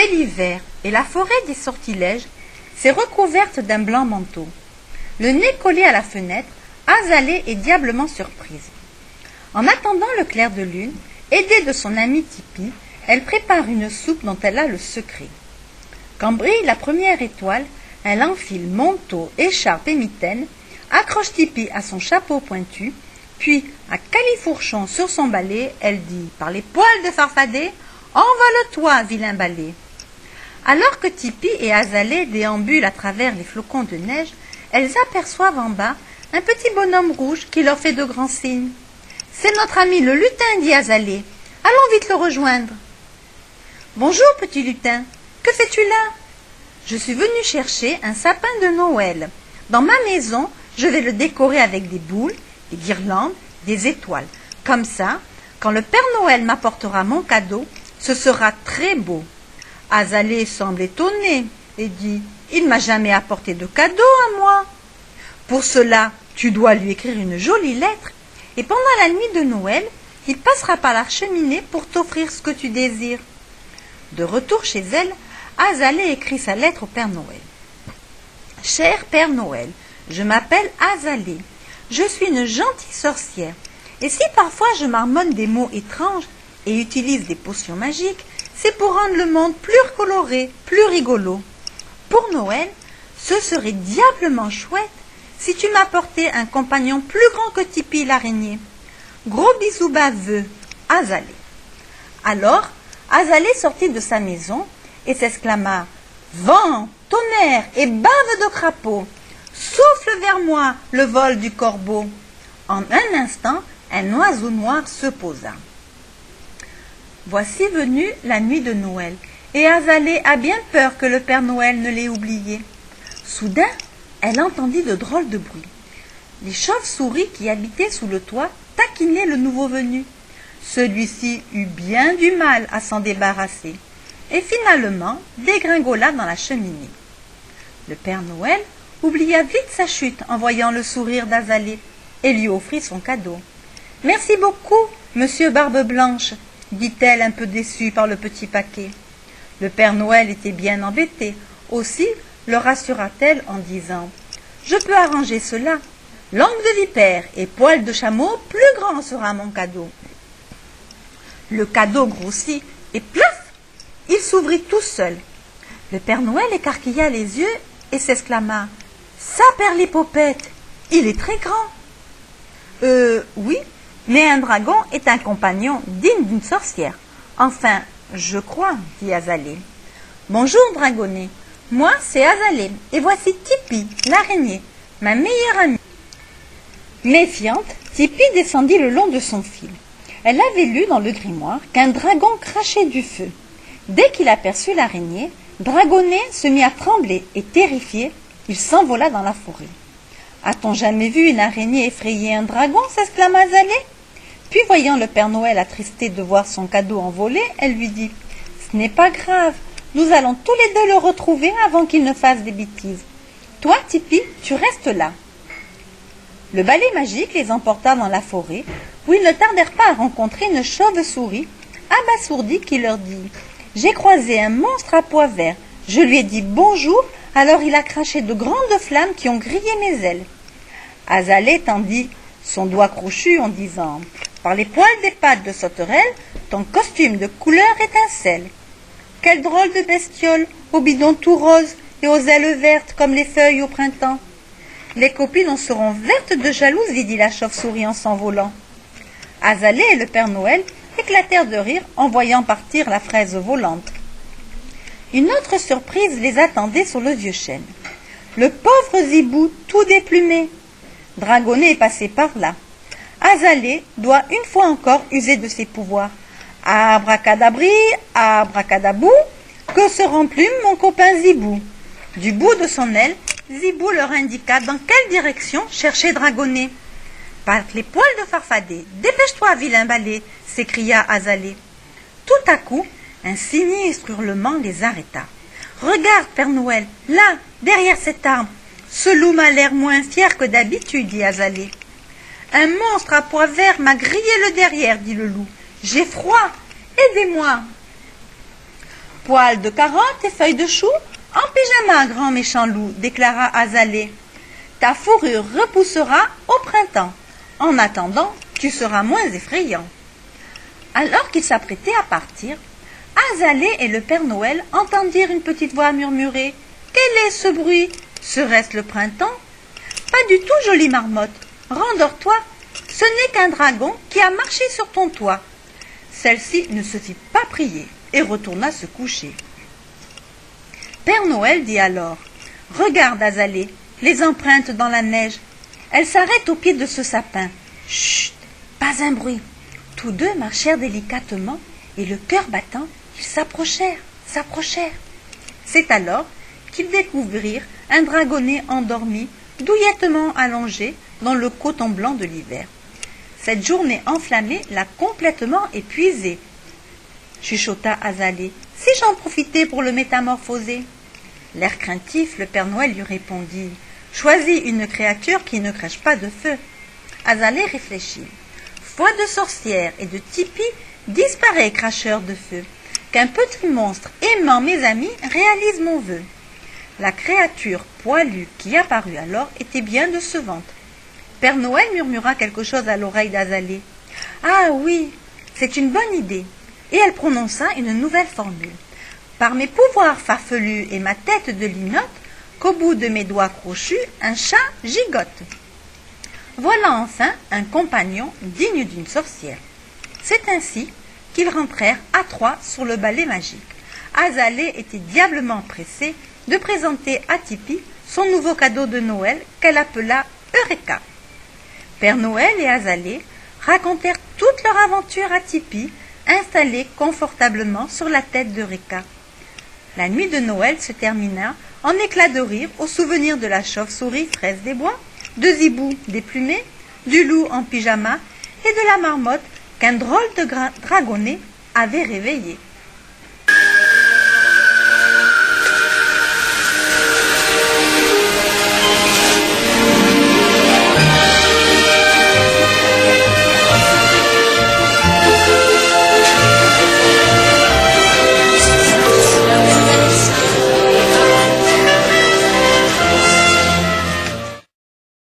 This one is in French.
C'est l'hiver et la forêt des sortilèges s'est recouverte d'un blanc manteau. Le nez collé à la fenêtre, Azalée est diablement surprise. En attendant le clair de lune, aidée de son amie Tipi, elle prépare une soupe dont elle a le secret. Quand brille la première étoile, elle enfile manteau, écharpe et mitaine, accroche Tipi à son chapeau pointu, puis, à califourchon sur son balai, elle dit, par les poils de Farfadet, « Envole-toi, vilain balai !» Alors que Tipi et Azalée déambulent à travers les flocons de neige, elles aperçoivent en bas un petit bonhomme rouge qui leur fait de grands signes. « C'est notre ami le lutin, dit Azalée. Allons vite le rejoindre. »« Bonjour, petit lutin. Que fais-tu là ?»« Je suis venue chercher un sapin de Noël. Dans ma maison, je vais le décorer avec des boules, des guirlandes, des étoiles. Comme ça, quand le Père Noël m'apportera mon cadeau, ce sera très beau. » Azalée semble étonnée et dit « Il ne m'a jamais apporté de cadeau à moi. » « Pour cela, tu dois lui écrire une jolie lettre et pendant la nuit de Noël, il passera par la cheminée pour t'offrir ce que tu désires. » De retour chez elle, Azalée écrit sa lettre au Père Noël. « Cher Père Noël, je m'appelle Azalée. Je suis une gentille sorcière. Et si parfois je marmonne des mots étranges et utilise des potions magiques, c'est pour rendre le monde plus coloré, plus rigolo. Pour Noël, ce serait diablement chouette si tu m'apportais un compagnon plus grand que Tipi l'araignée. Gros bisous baveux, Azalée. » Alors, Azalée sortit de sa maison et s'exclama « Vent, tonnerre et bave de crapaud, souffle vers moi le vol du corbeau. » En un instant, un oiseau noir se posa. Voici venue la nuit de Noël, et Azalée a bien peur que le Père Noël ne l'ait oubliée. Soudain, elle entendit de drôles de bruits. Les chauves-souris qui habitaient sous le toit taquinaient le nouveau venu. Celui-ci eut bien du mal à s'en débarrasser, et finalement dégringola dans la cheminée. Le Père Noël oublia vite sa chute en voyant le sourire d'Azalée et lui offrit son cadeau. « Merci beaucoup, monsieur Barbe Blanche, » dit-elle un peu déçue par le petit paquet. Le Père Noël était bien embêté, aussi le rassura-t-elle en disant « Je peux arranger cela. Langue de vipère et poil de chameau, plus grand sera mon cadeau. » Le cadeau grossit et plaf, il s'ouvrit tout seul. Le Père Noël écarquilla les yeux et s'exclama « Saperlipopette, il est très grand. » Oui, mais un dragon est un compagnon digne d'une sorcière. Enfin, je crois, dit Azalée. Bonjour, dragonnet. Moi, c'est Azalée, et voici Tipi, l'araignée, ma meilleure amie. Méfiante, Tipi descendit le long de son fil. Elle avait lu dans le grimoire qu'un dragon crachait du feu. Dès qu'il aperçut l'araignée, Dragonnet se mit à trembler et terrifié, il s'envola dans la forêt. « A-t-on jamais vu une araignée effrayer un dragon ?» s'exclama Azalée. Puis voyant le Père Noël attristé de voir son cadeau envolé, elle lui dit « Ce n'est pas grave, nous allons tous les deux le retrouver avant qu'il ne fasse des bêtises. Toi, Tipi, tu restes là. » Le balai magique les emporta dans la forêt, où ils ne tardèrent pas à rencontrer une chauve-souris abasourdie qui leur dit « J'ai croisé un monstre à pois verts. Je lui ai dit bonjour, alors il a craché de grandes flammes qui ont grillé mes ailes. » Azalée tendit son doigt crochu en disant « Par les poils des pattes de sauterelle, ton costume de couleur étincelle. Quelle drôle de bestiole, au bidon tout rose et aux ailes vertes comme les feuilles au printemps. Les copines en seront vertes de jalousie, dit la chauve-souris en s'envolant. » Azalée et le Père Noël éclatèrent de rire en voyant partir la fraise volante. Une autre surprise les attendait sur le vieux chêne. Le pauvre zibou tout déplumé. Dragonnet est passé par là. Azalée doit une fois encore user de ses pouvoirs. Abracadabri, abracadabou, que se remplume mon copain Zibou. Du bout de son aile, Zibou leur indiqua dans quelle direction chercher Dragonnet. Par les poils de Farfadet, dépêche-toi, vilain balai, s'écria Azalée. Tout à coup, un sinistre hurlement les arrêta. Regarde, Père Noël, là, derrière cet arbre. Ce loup m'a l'air moins fier que d'habitude, dit Azalée. Un monstre à pois verts m'a grillé le derrière, dit le loup. J'ai froid, aidez-moi. Poils de carottes et feuilles de chou, en pyjama, grand méchant loup, déclara Azalée. Ta fourrure repoussera au printemps. En attendant, tu seras moins effrayant. Alors qu'ils s'apprêtaient à partir, Azalée et le Père Noël entendirent une petite voix murmurer. Quel est ce bruit? Serait-ce le printemps? Pas du tout, jolie marmotte. Rendors-toi. Ce n'est qu'un dragon qui a marché sur ton toit. Celle-ci ne se fit pas prier et retourna se coucher. Père Noël dit alors, « Regarde, Azalée, les empreintes dans la neige. Elles s'arrêtent au pied de ce sapin. Chut, pas un bruit. » Tous deux marchèrent délicatement et le cœur battant, ils s'approchèrent. C'est alors qu'ils découvrirent un dragonnet endormi, douillettement allongé dans le coton blanc de l'hiver. Cette journée enflammée l'a complètement épuisé, chuchota Azalée. Si j'en profitais pour le métamorphoser. L'air craintif, le Père Noël lui répondit. Choisis une créature qui ne crèche pas de feu. Azalée réfléchit. Foi de sorcière et de tipi, disparaît, cracheur de feu. Qu'un petit monstre aimant mes amis réalise mon vœu. La créature poilue qui apparut alors était bien décevante. Père Noël murmura quelque chose à l'oreille d'Azalée. Ah oui, c'est une bonne idée. Et elle prononça une nouvelle formule. Par mes pouvoirs farfelus et ma tête de linotte, qu'au bout de mes doigts crochus, un chat gigote. Voilà enfin un compagnon digne d'une sorcière. C'est ainsi qu'ils rentrèrent à trois sur le balai magique. Azalée était diablement pressée de présenter à Tipi son nouveau cadeau de Noël qu'elle appela Eureka. Père Noël et Azalée racontèrent toute leur aventure à Tipi, installé confortablement sur la tête d'Eureka. La nuit de Noël se termina en éclats de rire au souvenir de la chauve-souris fraise des bois, de Zibou déplumé, du loup en pyjama et de la marmotte qu'un drôle de dragonnet avait réveillé.